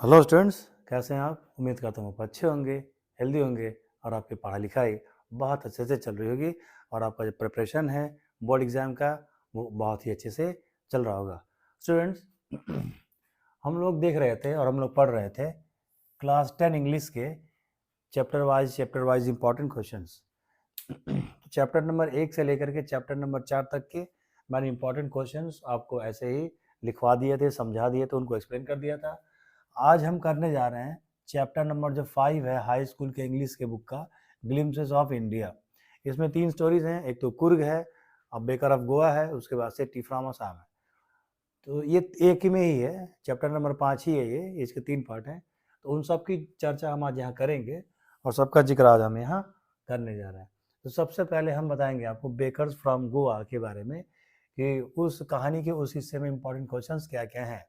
Hello students, कैसे हैं आप? उम्मीद करता हूँ आप अच्छे होंगे, हेल्दी होंगे और आपकी पढ़ाई लिखाई बहुत अच्छे से चल रही होगी और आपका जो प्रिपरेशन है बोर्ड एग्ज़ाम का वो बहुत ही अच्छे से चल रहा होगा। स्टूडेंट्स, हम लोग देख रहे थे और हम लोग पढ़ रहे थे क्लास 10 इंग्लिश के chapter wise important questions. Chapter number 1 से लेकर के चैप्टर नंबर 4 तक के मैंने इंपॉर्टेंट क्वेश्चंस आपको ऐसे ही लिखवा दिए थे, समझा दिए थे, उनको एक्सप्लेन कर दिया था। आज हम करने जा रहे हैं चैप्टर नंबर जो 5 है हाई स्कूल के इंग्लिश के बुक का, ग्लिम्पसेस ऑफ इंडिया। इसमें 3 स्टोरीज हैं, एक तो कुर्ग है, अब बेकर ऑफ गोवा है, उसके बाद से टीफ्राम आसाम है। तो ये एक ही में ही है, चैप्टर नंबर 5 ही है ये, इसके 3 पार्ट हैं। तो उन सब की चर्चा हम आज यहाँ करेंगे और सबका जिक्र आज हम यहाँ करने जा रहे हैं। तो सबसे पहले हम बताएंगे आपको बेकर्स फ्रॉम गोवा के बारे में कि उस कहानी के उस हिस्से में इंपॉर्टेंट क्वेश्चंस क्या क्या हैं।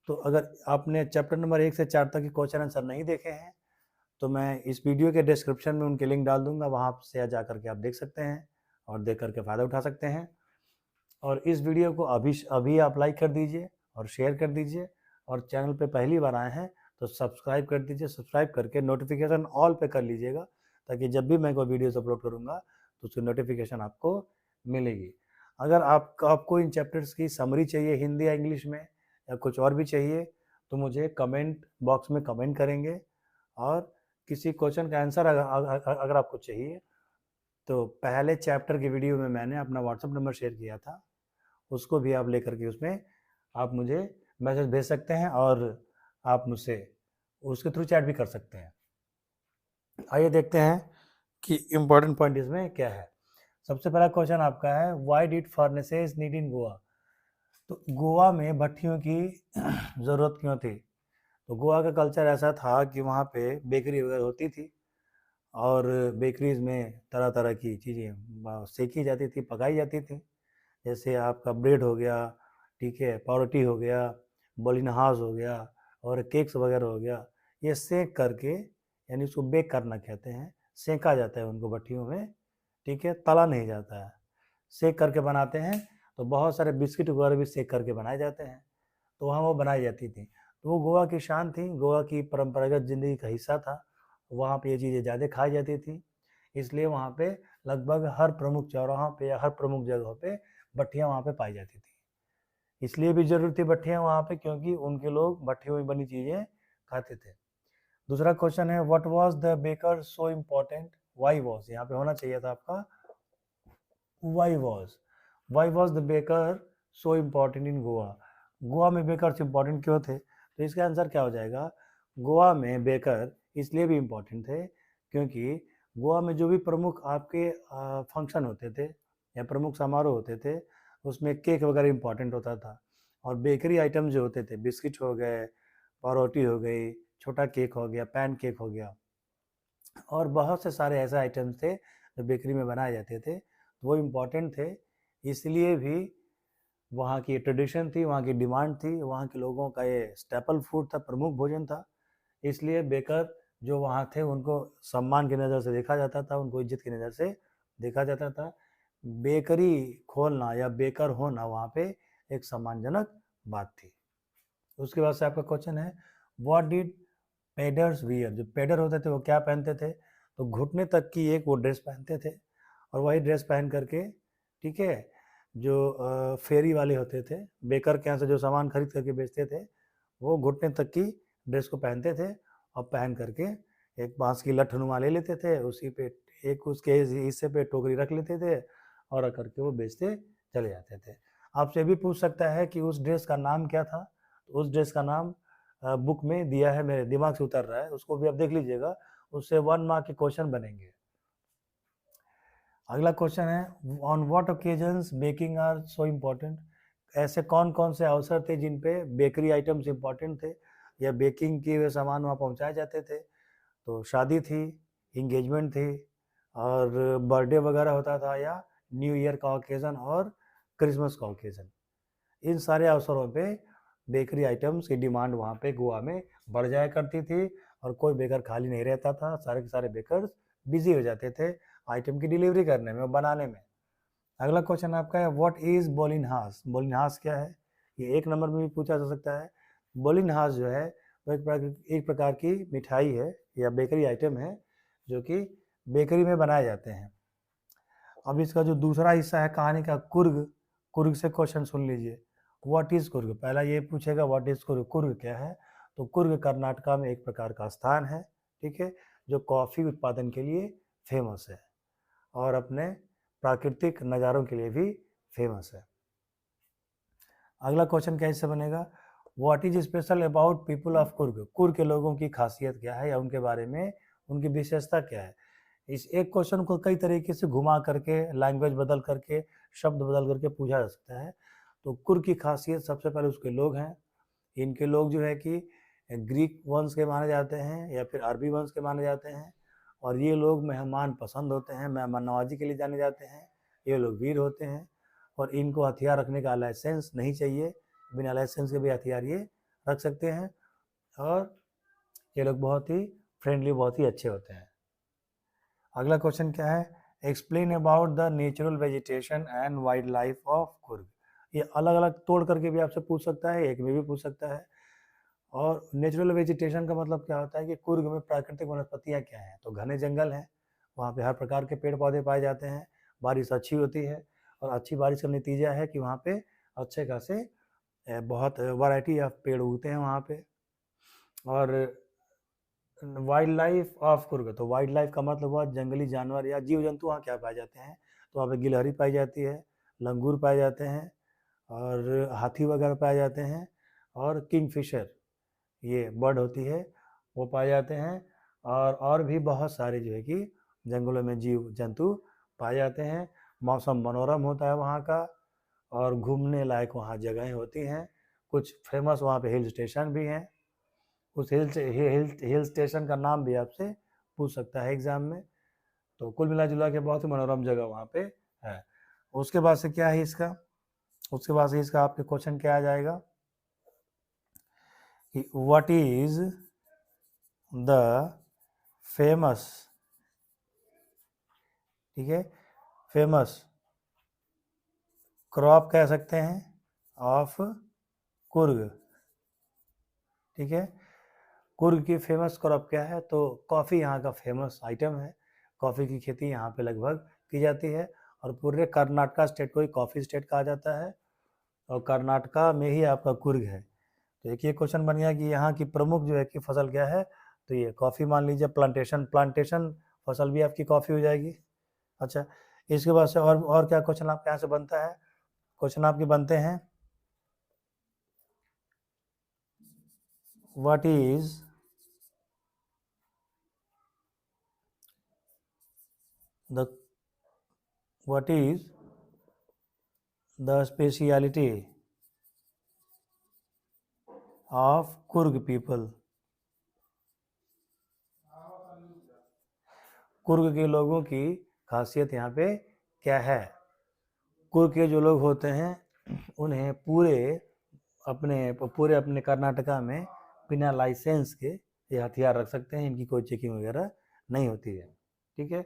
तो अगर आपने चैप्टर नंबर 1 से 4 तक के क्वेश्चन आंसर नहीं देखे हैं तो मैं इस वीडियो के डिस्क्रिप्शन में उनके लिंक डाल दूंगा, वहाँ से जा करके आप देख सकते हैं और देख करके फ़ायदा उठा सकते हैं। और इस वीडियो को अभी आप लाइक कर दीजिए और शेयर कर दीजिए, और चैनल पे पहली बार आए हैं तो सब्सक्राइब कर दीजिए। सब्सक्राइब करके नोटिफिकेशन ऑल पे कर लीजिएगा ताकि जब भी मैं कोई वीडियोस अपलोड करूँगा तो उसकी नोटिफिकेशन आपको मिलेगी। अगर आपको इन चैप्टर्स की समरी चाहिए हिंदी या इंग्लिश में या कुछ और भी चाहिए तो मुझे कमेंट बॉक्स में कमेंट करेंगे, और किसी क्वेश्चन का आंसर अगर आपको चाहिए तो पहले चैप्टर की वीडियो में मैंने अपना व्हाट्सएप नंबर शेयर किया था, उसको भी आप लेकर के उसमें आप मुझे मैसेज भेज सकते हैं और आप मुझसे उसके थ्रू चैट भी कर सकते हैं। आइए देखते हैं कि इम्पोर्टेंट पॉइंट इसमें क्या है। सबसे पहला क्वेश्चन आपका है, why did furnaces need in Goa? तो गोवा में भट्टियों की ज़रूरत क्यों थी? तो गोवा का कल्चर ऐसा था कि वहाँ पे बेकरी वगैरह होती थी और बेकरीज में तरह तरह की चीज़ें सेकी जाती थी, पकाई जाती थी। जैसे आपका ब्रेड हो गया, ठीक है, पावरोटी हो गया, बोलिनहास हो गया और केक्स वगैरह हो गया। ये सेक करके, यानी उसको बेक करना कहते हैं, सेका जाता है उनको भट्टियों में, ठीक है, तला नहीं जाता है, सेक करके बनाते हैं। तो बहुत सारे बिस्किट वगैरह भी सेक करके बनाए जाते हैं, तो वहाँ वो बनाई जाती थी। तो वो गोवा की शान थी, गोवा की परंपरागत ज़िंदगी का हिस्सा था। वहाँ पे ये चीज़ें ज़्यादा खाई जाती थी, इसलिए वहाँ पे लगभग हर प्रमुख चौराहों पे या हर प्रमुख जगहों पे भट्टियाँ वहाँ पे पाई जाती थी। इसलिए भी ज़रूरत थी भट्टियाँ वहाँ पे क्योंकि उनके लोग भट्टियों में बनी चीज़ें खाते थे। दूसरा क्वेश्चन है, what was the baker so important? Why was, यहाँ पे होना चाहिए था आपका why was the baker so important in Goa? Goa में बेकर्स इम्पोर्टेंट क्यों थे? तो इसका आंसर क्या हो जाएगा, गोवा में बेकर इसलिए भी इम्पोर्टेंट थे क्योंकि गोवा में जो भी प्रमुख आपके फंक्शन होते थे या प्रमुख समारोह होते थे उसमें केक वगैरह इम्पोर्टेंट होता था, और बेकरी आइटम जो होते थे, बिस्किट हो गए, पावरोटी हो गई, छोटा केक हो गया, पैन केक हो गया, और बहुत से सारे ऐसे आइटम्स थे जो बेकरी में बनाए जाते थे, तो वो इम्पोर्टेंट थे। इसलिए भी वहाँ की ट्रेडिशन थी, वहाँ की डिमांड थी, वहाँ के लोगों का ये स्टेपल फूड था, प्रमुख भोजन था। इसलिए बेकर जो वहाँ थे उनको सम्मान की नज़र से देखा जाता था, उनको इज्जत की नज़र से देखा जाता था। बेकरी खोलना या बेकर होना वहाँ पे एक सम्मानजनक बात थी। उसके बाद से आपका क्वेश्चन है, व्हाट डिड पेडर्स वियर? जो पेडर होते थे वो क्या पहनते थे? तो घुटने तक की एक वो ड्रेस पहनते थे, और वही ड्रेस पहन करके, ठीक है, जो फेरी वाले होते थे, बेकर के यहाँ से जो सामान खरीद करके बेचते थे, वो घुटने तक की ड्रेस को पहनते थे और पहन करके एक बांस की लठनुमा ले लेते थे, उसी पे एक उसके हिस्से पे टोकरी रख लेते थे और रख करके वो बेचते चले जाते थे। आपसे भी पूछ सकता है कि उस ड्रेस का नाम क्या था? तो उस ड्रेस का नाम बुक में दिया है, मेरे दिमाग से उतर रहा है, उसको भी आप देख लीजिएगा, उससे 1 मार्क के क्वेश्चन बनेंगे। अगला क्वेश्चन है, on what occasions baking are so important? ऐसे कौन कौन से अवसर थे जिन पे बेकरी आइटम्स इम्पोर्टेंट थे या बेकिंग किए हुए सामान वहाँ पहुँचाए जाते थे? तो शादी थी, इंगेजमेंट थी, और बर्थडे वगैरह होता था, या न्यू ईयर का ओकेज़न और क्रिसमस का ओकेज़न। इन सारे अवसरों पे बेकरी आइटम्स की डिमांड वहाँ पे गोवा में बढ़ जाया करती थी, और कोई बेकर खाली नहीं रहता था, सारे के सारे बेकर्स बिजी हो जाते थे आइटम की डिलीवरी करने में, बनाने में। अगला क्वेश्चन आपका है, व्हाट इज बोलिनहास? बोलिनहास क्या है? ये 1 नंबर में भी पूछा जा सकता है। बोलिनहास जो है तो एक प्रकार की मिठाई है या बेकरी आइटम है जो कि बेकरी में बनाए जाते हैं। अब इसका जो दूसरा हिस्सा है कहानी का, कुर्ग। कुर्ग से क्वेश्चन सुन लीजिए, व्हाट इज कुर्ग। पहला ये पूछेगा व्हाट इज कुर्ग, कुर्ग क्या है। तो कुर्ग कर्नाटका में एक प्रकार का स्थान है, ठीक है, जो कॉफ़ी उत्पादन के लिए फेमस है और अपने प्राकृतिक नज़ारों के लिए भी फेमस है। अगला क्वेश्चन कैसे बनेगा, what is special about people of Coorg. Coorg के लोगों की खासियत क्या है या उनके बारे में उनकी विशेषता क्या है। इस एक क्वेश्चन को कई तरीके से घुमा करके, लैंग्वेज बदल करके, शब्द बदल करके पूछा जा सकता है। तो कुर्ग की खासियत सबसे पहले उसके लोग हैं। इनके लोग जो है कि ग्रीक वंश के माने जाते हैं या फिर अरबी वंश के माने जाते हैं, और ये लोग मेहमान पसंद होते हैं, मेहमान नवाजी के लिए जाने जाते हैं। ये लोग वीर होते हैं और इनको हथियार रखने का लाइसेंस नहीं चाहिए, बिना लाइसेंस के भी हथियार ये रख सकते हैं। और ये लोग बहुत ही फ्रेंडली, बहुत ही अच्छे होते हैं। अगला क्वेश्चन क्या है, explain about the natural vegetation and wild life of Coorg. ये अलग अलग तोड़ करके भी आपसे पूछ सकता है, एक में भी पूछ सकता है। और नेचुरल वेजिटेशन का मतलब क्या होता है कि कुर्ग में प्राकृतिक वनस्पतियाँ क्या हैं। तो घने जंगल हैं, वहाँ पे हर प्रकार के पेड़ पौधे पाए जाते हैं, बारिश अच्छी होती है, और अच्छी बारिश का नतीजा है कि वहाँ पे अच्छे खासे बहुत वैरायटी ऑफ पेड़ उगते हैं वहाँ पे। और वाइल्ड लाइफ ऑफ कुर्ग, तो वाइल्ड लाइफ का मतलब हुआ जंगली जानवर या जीव जंतु वहाँ क्या पाए जाते हैं। तो वहाँ पे गिलहरी पाई जाती है, लंगूर पाए जाते हैं, और हाथी वगैरह पाए जाते हैं, और किंगफिशर ये बर्ड होती है वो पाए जाते हैं। और भी बहुत सारे जो है कि जंगलों में जीव जंतु पाए जाते हैं। मौसम मनोरम होता है वहाँ का, और घूमने लायक वहाँ जगहें होती हैं। कुछ फेमस वहाँ पे हिल स्टेशन भी हैं। उस हिल स्टेशन का नाम भी आपसे पूछ सकता है एग्जाम में। तो कुल मिला जुला के बहुत ही मनोरम जगह वहाँ पे है। उसके बाद से क्या है इसका, उसके बाद से इसका आपके क्वेश्चन क्या आ जाएगा कि व्हाट इज द फेमस, ठीक है, फेमस क्रॉप कह सकते हैं ऑफ कुर्ग, ठीक है। कुर्ग की फेमस क्रॉप क्या है, तो कॉफ़ी यहाँ का फेमस आइटम है। कॉफ़ी की खेती यहाँ पे लगभग की जाती है, और पूरे कर्नाटका स्टेट को ही कॉफ़ी स्टेट कहा जाता है, और कर्नाटका में ही आपका कुर्ग है। तो एक ये क्वेश्चन बन गया कि यहाँ की प्रमुख जो है कि फसल क्या है, तो ये कॉफ़ी मान लीजिए, प्लांटेशन फसल भी आपकी कॉफ़ी हो जाएगी। अच्छा, इसके बाद से और क्या क्वेश्चन आपके यहाँ से बनता है, क्वेश्चन आपके बनते हैं what is the speciality of Coorg people. Coorg के लोगों की खासियत यहाँ पे क्या है। कुर्ग के जो लोग होते हैं उन्हें पूरे अपने कर्नाटका में बिना लाइसेंस के ये हथियार रख सकते हैं, इनकी कोई चेकिंग वगैरह नहीं होती है, ठीक है।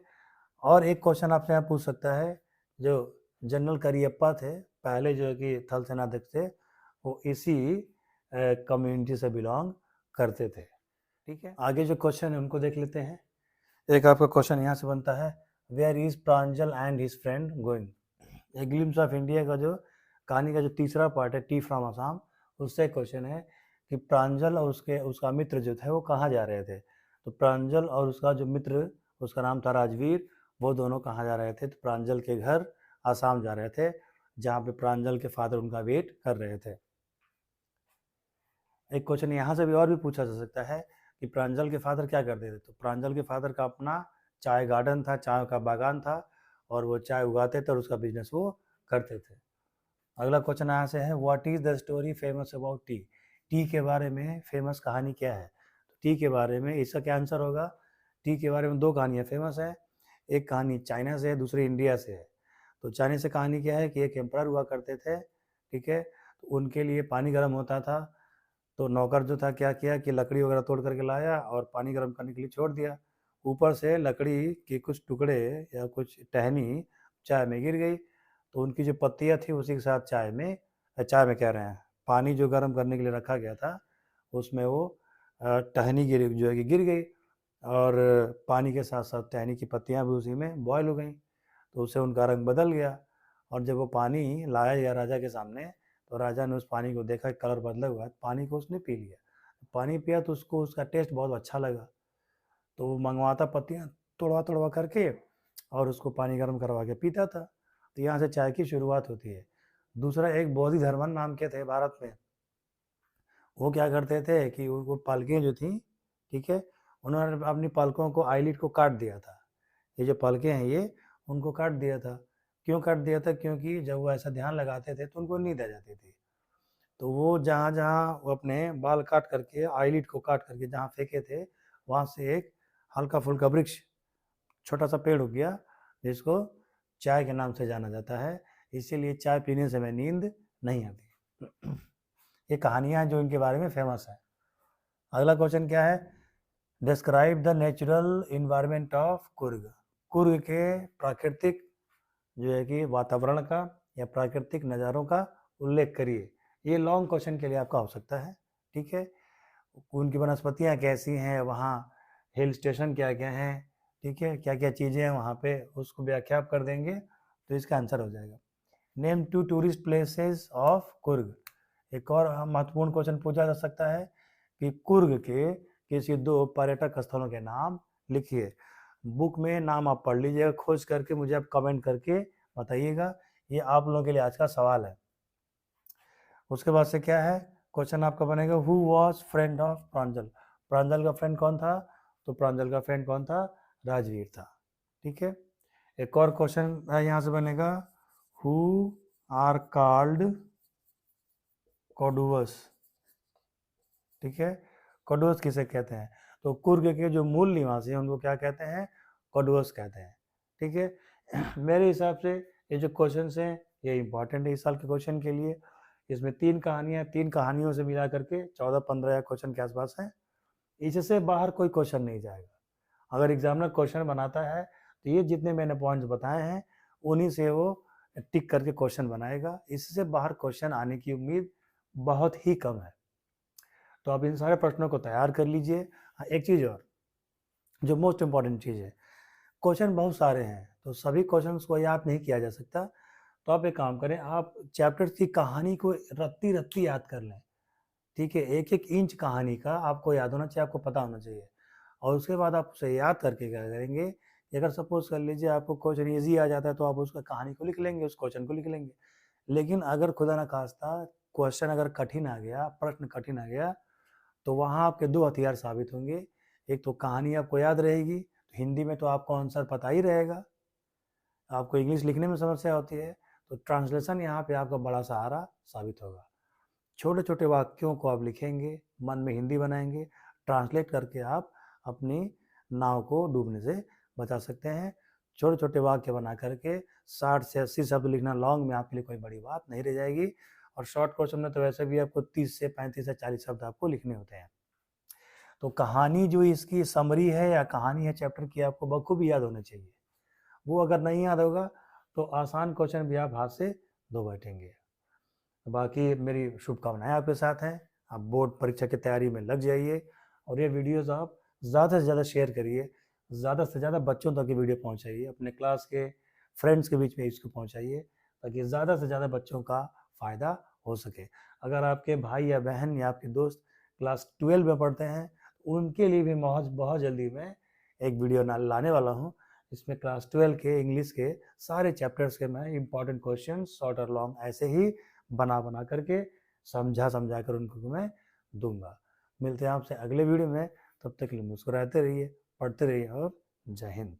और एक क्वेश्चन आपसे यहाँ पूछ सकता है, जो जनरल करियप्पा थे पहले जो है कि थल सेनाध्यक्ष थे, वो इसी कम्युनिटी से बिलोंग करते थे, ठीक है। आगे जो क्वेश्चन है उनको देख लेते हैं। एक आपका क्वेश्चन यहाँ से बनता है, where is Pranjal and his friend going. A glimpse of India का जो कहानी का जो तीसरा पार्ट है, टी फ्रॉम आसाम, उससे क्वेश्चन है कि प्रांजल और उसका मित्र जो था वो कहाँ जा रहे थे। तो प्रांजल और उसका जो मित्र, उसका नाम था राजवीर, वो दोनों कहाँ जा रहे थे, तो प्रांजल के घर आसाम जा रहे थे, जहाँ पे प्रांजल के फादर उनका वेट कर रहे थे। एक क्वेश्चन यहाँ से भी और भी पूछा जा सकता है कि प्रांजल के फादर क्या करते थे। तो प्रांजल के फादर का अपना चाय गार्डन था, चाय का बागान था, और वो चाय उगाते थे और उसका बिजनेस वो करते थे। अगला क्वेश्चन यहाँ से है, what is the story famous about T. T के बारे में फेमस कहानी क्या है। तो टी के बारे में इसका क्या आंसर होगा, टी के बारे में दो कहानियाँ फेमस है। एक कहानी चाइना से है, दूसरी इंडिया से है। तो चाइना से कहानी क्या है कि एक एम्परर हुआ करते थे, ठीक है, तो उनके लिए पानी गर्म होता था। तो नौकर जो था क्या किया कि लकड़ी वगैरह तोड़ करके लाया और पानी गर्म करने के लिए छोड़ दिया। ऊपर से लकड़ी के कुछ टुकड़े या कुछ टहनी चाय में गिर गई, तो उनकी जो पत्तियाँ थी उसी के साथ चाय में कह रहे हैं, पानी जो गर्म करने के लिए रखा गया था उसमें वो टहनी जो है कि गिर गई और पानी के साथ साथ टहनी की पत्तियां भी उसी में बॉयल हो गई, तो उससे उनका रंग बदल गया। और जब वो पानी लाया गया राजा के सामने, तो राजा ने उस पानी को देखा कलर बदला हुआ है, पानी को उसने पी लिया। पानी पिया तो उसको उसका टेस्ट बहुत अच्छा लगा, तो वो मंगवाता पत्तियाँ तोड़वा तोड़वा करके और उसको पानी गर्म करवा के पीता था। तो यहाँ से चाय की शुरुआत होती है। दूसरा, एक बोधिधर्मन नाम के थे भारत में, वो क्या करते थे कि वो पालकियाँ जो थी, ठीक है, उन्होंने अपनी पालकों को आईलिड को काट दिया था। ये जो पालकें हैं ये उनको काट दिया था। क्यों काट दिया था? क्योंकि जब वो ऐसा ध्यान लगाते थे तो उनको नींद आ जाती थी। तो वो जहाँ जहाँ वो अपने बाल काट करके आईलिड को काट करके जहाँ फेंके थे, वहाँ से एक हल्का फुल्का वृक्ष, छोटा सा पेड़ हो गया, जिसको चाय के नाम से जाना जाता है। इसीलिए चाय पीने से हमें नींद नहीं आती। ये कहानियाँ जो इनके बारे में फेमस है। अगला क्वेश्चन क्या है? Describe the natural environment of Coorg. Coorg के प्राकृतिक जो है कि वातावरण का या प्राकृतिक नज़ारों का उल्लेख करिए। ये लॉन्ग क्वेश्चन के लिए आपका हो सकता है, ठीक है। उनकी वनस्पतियाँ कैसी हैं, वहाँ हिल स्टेशन क्या क्या हैं, ठीक है, क्या क्या चीज़ें हैं वहाँ पे, उसको व्याख्या आप कर देंगे तो इसका आंसर हो जाएगा। Name 2 tourist places of Coorg. एक और महत्वपूर्ण क्वेश्चन पूछा जा सकता है कि कुर्ग के किसी 2 पर्यटक स्थलों के नाम लिखिए। बुक में नाम आप पढ़ लीजिएगा, खोज करके मुझे आप कमेंट करके बताइएगा। ये आप लोगों के लिए आज का सवाल है। उसके बाद से क्या है क्वेश्चन आपका बनेगा, हु वॉज फ्रेंड ऑफ प्रांजल। प्रांजल का फ्रेंड कौन था? तो प्रांजल का फ्रेंड कौन था? राजवीर था, ठीक है। एक और क्वेश्चन यहाँ से बनेगा, हु आर कॉल्ड कोडुवस, ठीक है। कोडुवस किसे कहते हैं? तो कुर्ग के जो मूल निवासी हैं उनको क्या कहते हैं? कोडुवस कहते हैं, ठीक है। मेरे हिसाब से ये जो क्वेश्चन हैं ये इंपॉर्टेंट है इस साल के क्वेश्चन के लिए। इसमें 3 कहानियाँ, 3 कहानियों से मिला करके 14-15 क्वेश्चन के आसपास हैं। इससे बाहर कोई क्वेश्चन नहीं जाएगा। अगर एग्जामिनर क्वेश्चन बनाता है तो ये जितने मैंने पॉइंट्स बताए हैं उन्हीं से वो टिक करके क्वेश्चन बनाएगा। इससे बाहर क्वेश्चन आने की उम्मीद बहुत ही कम है। तो आप इन सारे प्रश्नों को तैयार कर लीजिए। एक चीज़ और जो मोस्ट इम्पॉर्टेंट चीज़ है, क्वेश्चन बहुत सारे हैं तो सभी क्वेश्चंस को याद नहीं किया जा सकता। तो आप एक काम करें, आप चैप्टर की कहानी को रत्ती रत्ती याद कर लें, ठीक है। एक एक इंच कहानी का आपको याद होना चाहिए, आपको पता होना चाहिए। और उसके बाद आप उसे याद करके क्या करेंगे, अगर सपोज कर लीजिए आपको क्वेश्चन ईजी आ जाता है तो आप उसका कहानी को लिख लेंगे, उस क्वेश्चन को लिख लेंगे। लेकिन अगर खुदा न खास्ता क्वेश्चन अगर कठिन आ गया, प्रश्न कठिन आ गया, तो वहाँ आपके 2 हथियार साबित होंगे। एक तो कहानी आपको याद रहेगी, तो हिंदी में तो आपको आंसर पता ही रहेगा। आपको इंग्लिश लिखने में समस्या होती है तो ट्रांसलेशन यहाँ पे आपका बड़ा सहारा साबित होगा। छोटे छोटे वाक्यों को आप लिखेंगे, मन में हिंदी बनाएंगे, ट्रांसलेट करके आप अपनी नाव को डूबने से बचा सकते हैं। छोटे छोटे वाक्य बना करके 60 से 80 शब्द लिखना लॉन्ग में आपके लिए कोई बड़ी बात नहीं रह जाएगी। और शॉर्ट क्वेश्चन में तो वैसे भी आपको 30 से 35 से 40 शब्द आपको लिखने होते हैं। तो कहानी जो इसकी समरी है या कहानी है चैप्टर की, आपको बखूबी याद होनी चाहिए। वो अगर नहीं याद होगा तो आसान क्वेश्चन भी आप हाथ से धो बैठेंगे। बाकी मेरी शुभकामनाएं आपके साथ हैं। आप बोर्ड परीक्षा की तैयारी में लग जाइए और ये वीडियोस आप ज़्यादा से ज़्यादा शेयर करिए, ज़्यादा से ज़्यादा बच्चों तक ये वीडियो पहुंचाइए, अपने क्लास के फ्रेंड्स के बीच में इसको पहुंचाइए ताकि ज़्यादा से ज़्यादा बच्चों का फ़ायदा हो सके। अगर आपके भाई या बहन या आपके दोस्त क्लास 12 में पढ़ते हैं, उनके लिए भी बहुत जल्दी मैं एक वीडियो लाने वाला हूँ। इसमें क्लास 12 के इंग्लिश के सारे चैप्टर्स के मैं इंपॉर्टेंट क्वेश्चन शॉर्ट और लॉन्ग ऐसे ही बना करके समझा कर उनको मैं दूंगा। मिलते हैं आपसे अगले वीडियो में, तब तक के लिए मुस्कुराते रहिए, पढ़ते रहिए और जय हिंद।